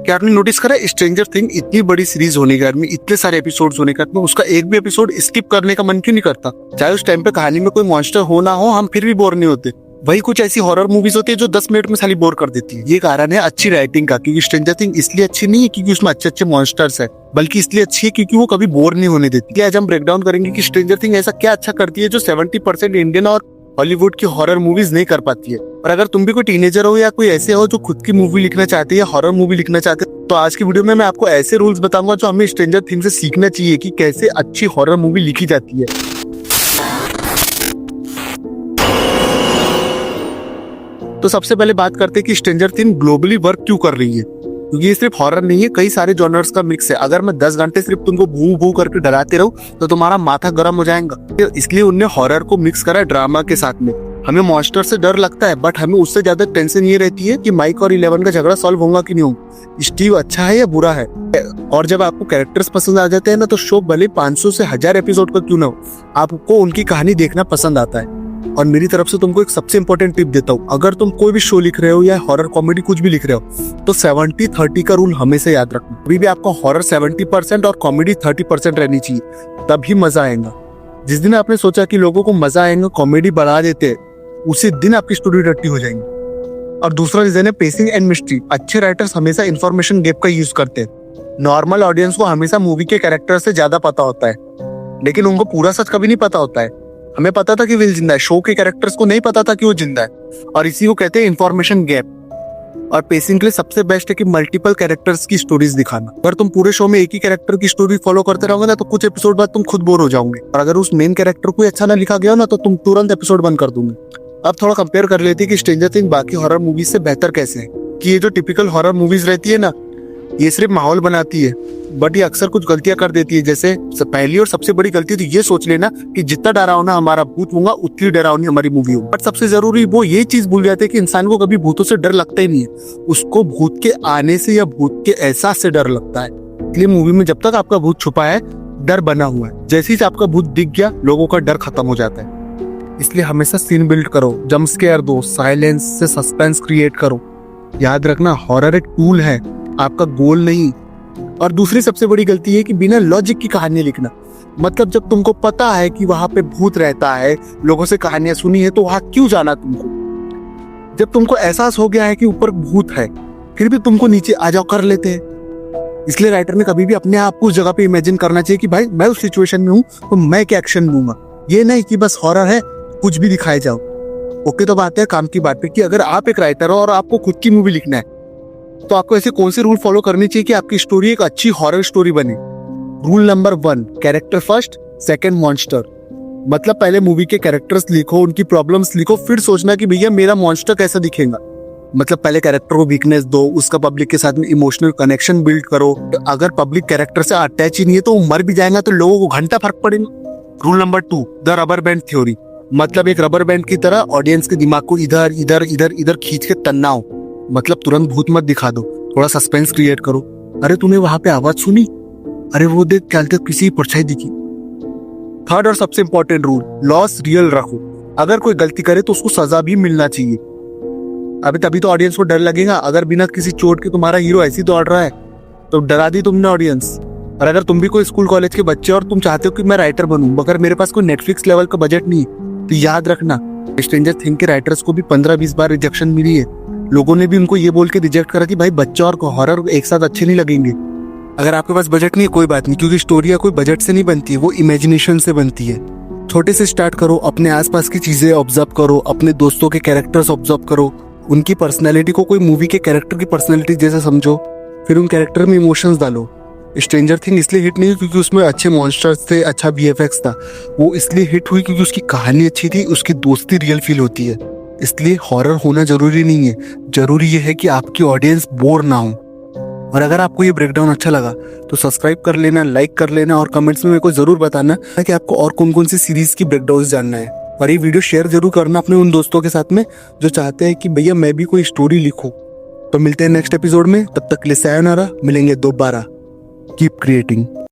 क्या आपने नोटिस करा स्ट्रेंजर थिंग इतनी बड़ी सीरीज होने के बाद में, इतने सारे एपिसोड्स होने के बाद में, उसका एक भी एपिसोड स्किप करने का मन क्यों नहीं करता? चाहे उस टाइम पे कहानी में कोई मॉन्स्टर हो ना हो, हम फिर भी बोर नहीं होते। वही कुछ ऐसी हॉरर मूवीज होती है जो 10 मिनट में साली बोर कर देती है। ये कारण है अच्छी राइटिंग का, क्योंकि स्ट्रेंजर थिंग इसलिए अच्छी नहीं है क्योंकि उसमें अच्छे अच्छे मॉन्स्टर्स है, बल्कि इसलिए अच्छी है क्योंकि वो कभी बोर नहीं होने देती। आज हम ब्रेक डाउन करेंगे कि स्ट्रेंजर थिंग ऐसा क्या अच्छा करती है जो 70% इंडियन और हॉलीवुड की हॉरर मूवीज नहीं कर पाती है। और अगर तुम भी कोई टीनेजर हो या कोई ऐसे हो जो खुद की मूवी लिखना चाहते हैं या हॉरर मूवी लिखना चाहते हैं, तो आज की वीडियो में मैं आपको ऐसे रूल्स बताऊंगा जो हमें स्ट्रेंजर थिंग से सीखना चाहिए कि कैसे अच्छी हॉरर मूवी लिखी जाती है। तो सबसे पहले बात करते हैं कि स्ट्रेंजर थिंग ग्लोबली वर्क क्यों कर रही है, क्योंकि ये सिर्फ हॉरर नहीं है, कई सारे जॉनर्स का मिक्स है। अगर मैं 10 घंटे सिर्फ तुमको भू भू करके डराते रहूं तो तुम्हारा माथा गर्म हो जाएगा। इसलिए उनने हॉरर को मिक्स करा है ड्रामा के साथ में। हमें मॉन्स्टर से डर लगता है, बट हमें उससे ज्यादा टेंशन ये रहती है कि माइक और 11 का झगड़ा सॉल्व होगा कि नहीं होगा, स्टीव अच्छा है या बुरा है। और जब आपको कैरेक्टर्स पसंद आ जाते हैं ना, तो शो भले 500 से 1000 एपिसोड का क्यों ना हो, आपको उनकी कहानी देखना पसंद आता है। और मेरी तरफ से तुमको एक सबसे इंपॉर्टेंट टिप देता हूँ, अगर तुम कोई भी शो लिख रहे हो या हॉरर कॉमेडी कुछ भी लिख रहे हो, तो 70-30 का रूल हमेशा याद रखना। अभी भी आपको हॉरर 70% और कॉमेडी 30% रहनी चाहिए, तभी मजा आएगा। जिस दिन आपने सोचा कि लोगों को मजा आएगा, कॉमेडी बढ़ा देते हैं, उसी दिन आपकी स्टोरी रट्टी हो जाएंगी। और दूसरा रीजन है पेसिंग एंड मिस्ट्री। अच्छे राइटर्स हमेशा इन्फॉर्मेशन गैप का यूज करते हैं। नॉर्मल ऑडियंस को हमेशा मूवी के कैरेक्टर से ज्यादा पता होता है, लेकिन उनको पूरा सच कभी नहीं पता होता है। हमें पता था कि विल जिंदा है, शो के कैरेक्टर्स को नहीं पता था कि वो जिंदा है, और इसी को कहते हैं इन्फॉर्मेशन गैप। और पेसिंग के लिए सबसे बेस्ट है कि मल्टीपल कैरेक्टर्स की स्टोरीज दिखाना। अगर तुम पूरे शो में एक ही कैरेक्टर की स्टोरी फॉलो करते रहोगे ना, तो कुछ एपिसोड बाद तुम खुद बोर हो जाओगे। और अगर उस मेन कैरेक्टर को अच्छा ना लिखा गया ना, तो तुम तुरंत एपिसोड बंद कर दोगे। अब थोड़ा कंपेयर कर लेते हैं कि स्ट्रेंजर थिंग बाकी हॉरर मूवीज से बेहतर कैसे है। कि ये जो टिपिकल हॉरर मूवीज रहती है ना, ये सिर्फ माहौल बनाती है, बट ये अक्सर कुछ गलतियां कर देती है। जैसे पहली और सबसे बड़ी गलती तो ये सोच लेना कि जितना डरावना हमारा भूत होगा उतनी डरावनी हमारी मूवी होगी। बट सबसे जरूरी वो ये चीज भूल जाते हैं कि इंसान को कभी भूतों से डर लगता ही नहीं है, उसको भूत के आने से या भूत के एहसास से डर लगता है। इसलिए मूवी में जब तक आपका भूत छुपा है, डर बना हुआ है, जैसे ही आपका भूत दिख गया, लोगों का डर खत्म हो जाता है। इसलिए हमेशा सीन बिल्ड करो, जंप स्केयर दो, साइलेंस से सस्पेंस क्रिएट करो। याद रखना, हॉरर एक टूल है, आपका गोल नहीं। और दूसरी सबसे बड़ी गलती है कि बिना लॉजिक की कहानी लिखना। मतलब जब तुमको पता है कि वहां पे भूत रहता है, लोगों से कहानियां सुनी है, तो वहां क्यों जाना तुमको? जब तुमको एहसास हो गया है कि ऊपर भूत है, फिर भी तुमको नीचे आ जाओ कर लेते हैं। इसलिए राइटर ने कभी भी अपने आप को उस जगह पे इमेजिन करना चाहिए कि भाई मैं उस सिचुएशन में हूँ तो मैं क्या एक्शन लूंगा। ये नहीं कि बस हॉरर है कुछ भी दिखाए जाओ। ओके, तो बात है काम की बात पे कि अगर आप एक राइटर हो और आपको खुद की मूवी लिखना है, तो आपको ऐसे कौन से रूल फॉलो करने चाहिए कि आपकी स्टोरी एक अच्छी हॉरर स्टोरी बने। Rule number 1, character first, second monster. मतलब पहले मूवी के कैरेक्टर्स लिखो, उनकी प्रॉब्लम्स लिखो, फिर सोचना कि भैया मेरा मॉन्स्टर कैसा दिखेगा। मतलब पहले कैरेक्टर को वीकनेस दो, उसका पब्लिक के साथ में इमोशनल कनेक्शन बिल्ड करो। अगर पब्लिक कैरेक्टर से अटैच ही नहीं है तो वो मर भी जाएगा तो लोगों को घंटा फर्क पड़ेगा। Rule number 2, the rubber band theory. मतलब एक रबर बैंड की तरह ऑडियंस के दिमाग को इधर इधर इधर इधर खींच के तन्ना हो। मतलब तुरंत भूत मत दिखा दो, थोड़ा सस्पेंस क्रिएट करो। अरे तूने वहां पे आवाज सुनी, अरे वो देख क्या किसी परछाई दिखी। थर्ड और सबसे इंपॉर्टेंट रूल, लॉस रियल रखो। अगर कोई गलती करे तो उसको सजा भी मिलना चाहिए। अभी तभी तो ऑडियंस को डर लगेगा। अगर बिना किसी चोट के तुम्हारा हीरो ऐसी दौड़ रहा है तो डरा दी तुमने ऑडियंस। और अगर तुम भी कोई स्कूल कॉलेज के बच्चे और तुम चाहते हो कि मैं राइटर बनूं, मगर मेरे पास कोई नेटफ्लिक्स लेवल का बजट नहीं है, तो याद रखना स्ट्रेंजर थिंग के राइटर्स को भी 15-20 बार रिजेक्शन मिली है। लोगों ने भी उनको ये बोल के रिजेक्ट करा कि भाई बच्चा और हॉरर एक साथ अच्छे नहीं लगेंगे। अगर आपके पास बजट नहीं है कोई बात नहीं, क्योंकि स्टोरी कोई बजट से नहीं बनती है, वो इमेजिनेशन से बनती है। छोटे से स्टार्ट करो, अपने आसपास की चीजें ऑब्जर्व करो, अपने दोस्तों के कैरेक्टर्स ऑब्जर्व करो, उनकी पर्सनैलिटी को कोई मूवी के कैरेक्टर की पर्सनैलिटी जैसा समझो, फिर उन कैरेक्टर में इमोशंस डालो। स्ट्रेंजर थिंग इसलिए हिट नहीं हुई क्योंकि उसमें अच्छे मॉन्स्टर्स थे, अच्छा VFX था। वो इसलिए हिट हुई क्योंकि उसकी कहानी अच्छी थी, उसकी दोस्ती रियल फील होती है। इसलिए हॉरर होना जरूरी नहीं है, जरूरी ये है कि आपकी ऑडियंस बोर ना हो। और अगर आपको ये ब्रेकडाउन अच्छा लगा तो सब्सक्राइब कर लेना, लाइक कर लेना, और कमेंट्स में मेरे को जरूर बताना कि आपको और कौन कौन सी सीरीज की ब्रेकडाउन जानना है। और ये वीडियो शेयर जरूर करना अपने उन दोस्तों के साथ में जो चाहते हैं कि भैया मैं भी कोई स्टोरी लिखूं। तो मिलते हैं नेक्स्ट एपिसोड में, तब तक के लिए सायोनारा, मिलेंगे दोबारा। Keep creating.